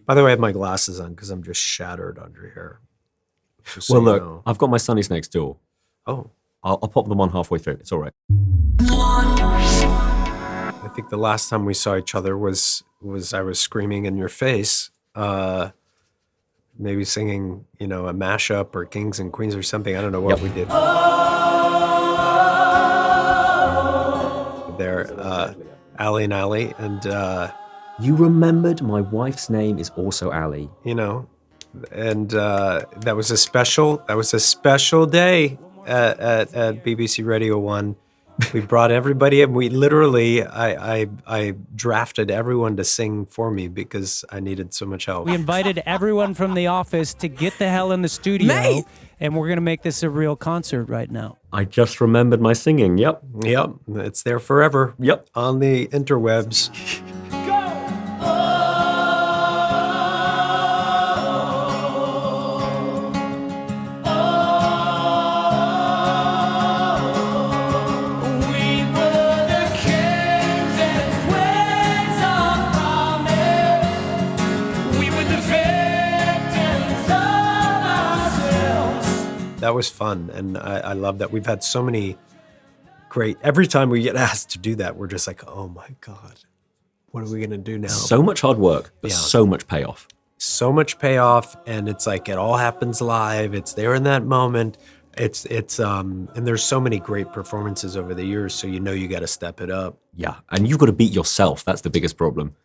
By the way, I have my glasses on because I'm just shattered under here. Just so Well, you look, know. I've got my sunnies next door. Oh, I'll pop them on halfway through. It's all right. I think the last time we saw each other was I was screaming in your face, maybe singing, a mashup or Kings and Queens or something. I don't know what Yep. we did there, Ali and Ali, and You remembered my wife's name is also Ali. that was a special day at BBC Radio 1. We brought everybody in. We literally, I drafted everyone to sing for me because I needed so much help. We invited everyone from the office to get the hell in the studio, and we're going to make this a real concert right now. I just remembered my singing. Yep. Yep, it's there forever. Yep. On the interwebs. That was fun, and I love that. We've had so many great. Every time we get asked to do that, we're just like, oh my God, what are we going to do now? So much hard work, but Yeah. so much payoff. So much payoff, and it's like it all happens live. It's there in that moment. And there's so many great performances over the years, so you got to step it up. Yeah. And you've got to beat yourself. That's the biggest problem.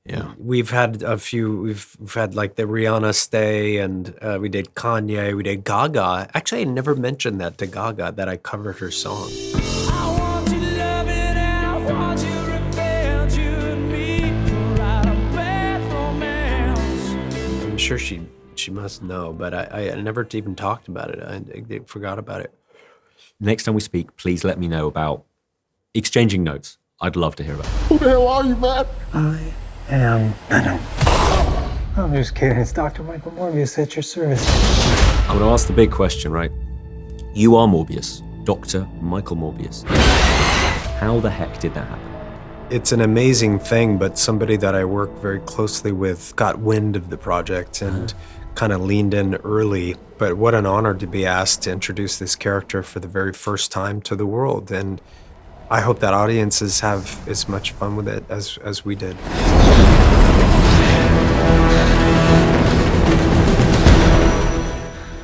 Yeah, we've had a few. We've had like the Rihanna stay, and we did Kanye, we did Gaga. Actually, I never mentioned that to Gaga that I covered her song. I'm sure she must know, but I never even talked about it. I forgot about it. Next time we speak, please let me know about exchanging notes. I'd love to hear about it. Who the hell are you, man? I am Venom. I'm just kidding. It's Dr. Michael Morbius at your service. I'm going to ask the big question, right? You are Morbius, Dr. Michael Morbius. How the heck did that happen? It's an amazing thing, but somebody that I work very closely with got wind of the project and kind of leaned in early. But what an honor to be asked to introduce this character for the very first time to the world. And I hope that audiences have as much fun with it as we did.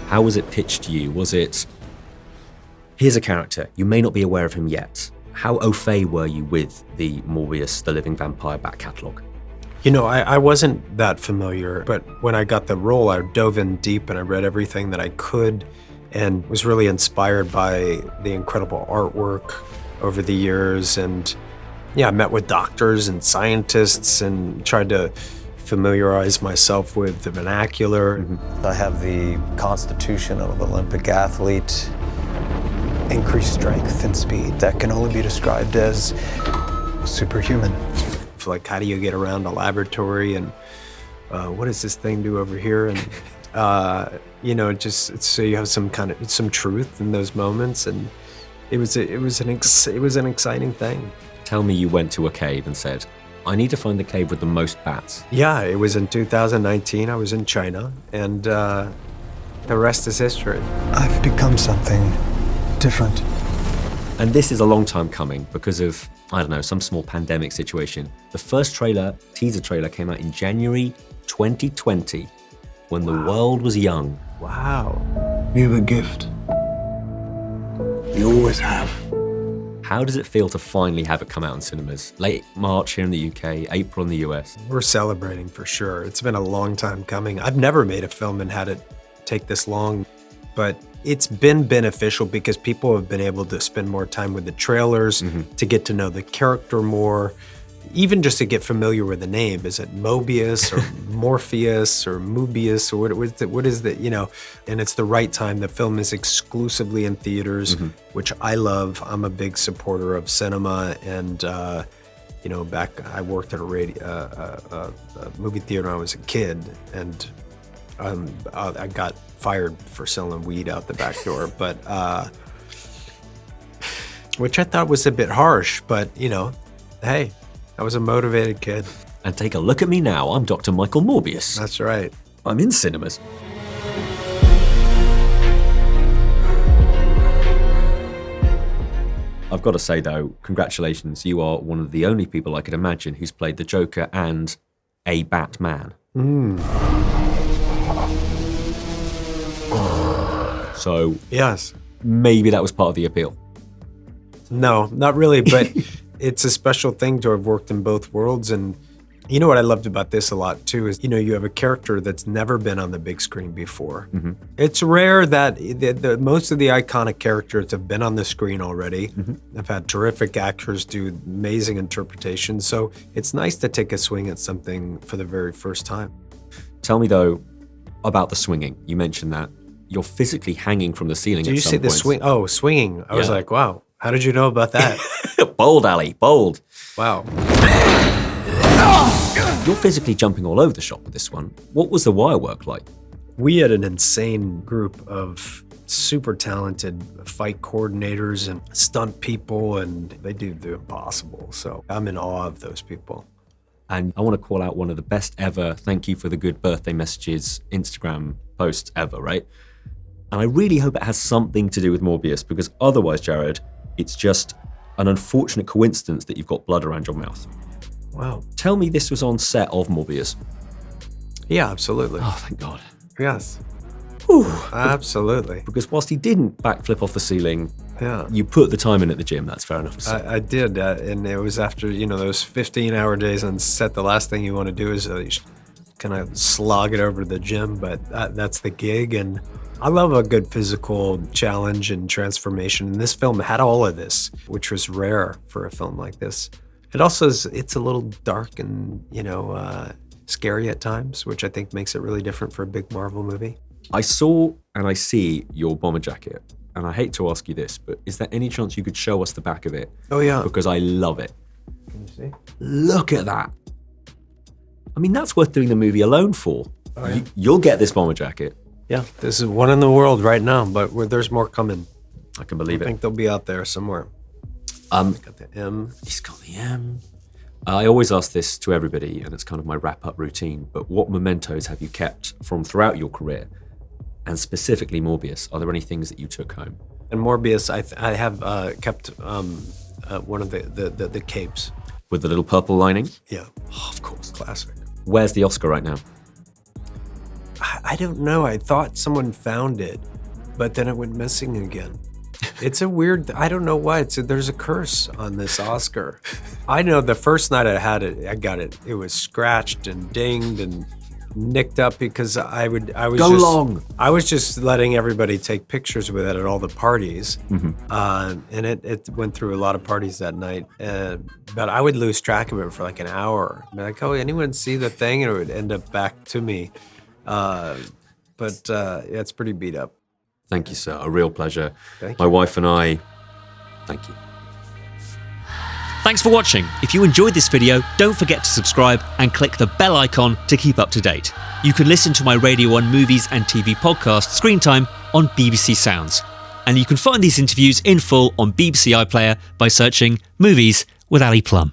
How was it pitched to you? Was it, here's a character, you may not be aware of him yet. How au fait were you with the Morbius, the Living Vampire back catalogue? I wasn't that familiar, but when I got the role, I dove in deep and I read everything that I could and was really inspired by the incredible artwork over the years. And I met with doctors and scientists and tried to familiarize myself with the vernacular. I have the constitution of an Olympic athlete, increased strength and speed that can only be described as superhuman. Like, how do you get around a laboratory, and what does this thing do over here? And just so you have some truth in those moments. And it was an exciting thing. Tell me you went to a cave and said, I need to find the cave with the most bats. Yeah, it was in 2019. I was in China, and the rest is history. I've become something different. And this is a long time coming because of, I don't know, some small pandemic situation. The first teaser trailer came out in January 2020, when the world was young. Wow. You have a gift. You always have. How does it feel to finally have it come out in cinemas? Late March here in the UK, April in the US. We're celebrating for sure. It's been a long time coming. I've never made a film and had it take this long, but it's been beneficial because people have been able to spend more time with the trailers, to get to know the character more, even just to get familiar with the name. Is it Mobius or Morpheus or Mobius, or what is the, and it's the right time. The film is exclusively in theaters, which I love. I'm a big supporter of cinema, and back I worked at a movie theater when I was a kid, and I got fired for selling weed out the back door, but which I thought was a bit harsh, but hey, I was a motivated kid. And take a look at me now. I'm Dr. Michael Morbius. That's right. I'm in cinemas. I've got to say, though, congratulations. You are one of the only people I could imagine who's played the Joker and a Batman. So, Yes. maybe that was part of the appeal. No, not really, but it's a special thing to have worked in both worlds. And you know what I loved about this a lot too is, you have a character that's never been on the big screen before. It's rare that most of the iconic characters have been on the screen already. I've had terrific actors do amazing interpretations. So it's nice to take a swing at something for the very first time. Tell me, though, about the swinging. You mentioned that. You're physically hanging from the ceiling. Did you say the swing? Oh, swinging. I was Yeah. like, wow. How did you know about that? Bold, Ali, bold. Wow. You're physically jumping all over the shop with this one. What was the wire work like? We had an insane group of super talented fight coordinators and stunt people, and they do the impossible. So I'm in awe of those people. And I want to call out one of the best ever thank you for the good birthday messages Instagram posts ever, right? And I really hope it has something to do with Morbius, because otherwise, Jared, it's just an unfortunate coincidence that you've got blood around your mouth. Wow. Tell me this was on set of Morbius. Yeah, absolutely. Oh, thank God. Yes. Absolutely. Because whilst he didn't backflip off the ceiling, Yeah. you put the time in at the gym. That's fair enough to say. I did, and it was after those 15-hour days on set. The last thing you want to do is kind of slog it over to the gym, but that's the gig. And I love a good physical challenge and transformation. And this film had all of this, which was rare for a film like this. It also it's a little dark and scary at times, which I think makes it really different for a big Marvel movie. I saw and I see your bomber jacket, and I hate to ask you this, but is there any chance you could show us the back of it? Oh yeah. Because I love it. Can you see? Look at that. I mean, that's worth doing the movie alone for. Oh, yeah. You'll get this bomber jacket. Yeah, this is one in the world right now, but there's more coming. I can believe I it. think they'll be out there somewhere. Got the M. He's got the M. I always ask this to everybody, and it's kind of my wrap-up routine, but what mementos have you kept from throughout your career? And specifically Morbius, are there any things that you took home? And Morbius, I have kept one of the capes. With the little purple lining? Yeah, Oh, of course. classic. Where's the Oscar right now? I don't know. I thought someone found it, but then it went missing again. It's a weird. I don't know why. There's a curse on this Oscar. I know the first night I had it, I got it. It was scratched and dinged and nicked up because I was I was just letting everybody take pictures with it at all the parties, and it went through a lot of parties that night. But I would lose track of it for like an hour. I'd be like, oh, anyone see the thing? And it would end up back to me. Yeah, it's pretty beat up. Thank you, sir. A real pleasure. Thank My wife and I, thank you. Thanks for watching. If you enjoyed this video, don't forget to subscribe and click the bell icon to keep up to date. You can listen to my Radio 1 movies and TV podcast, Screen Time, on BBC Sounds. And you can find these interviews in full on BBC iPlayer by searching Movies with Ali Plumb.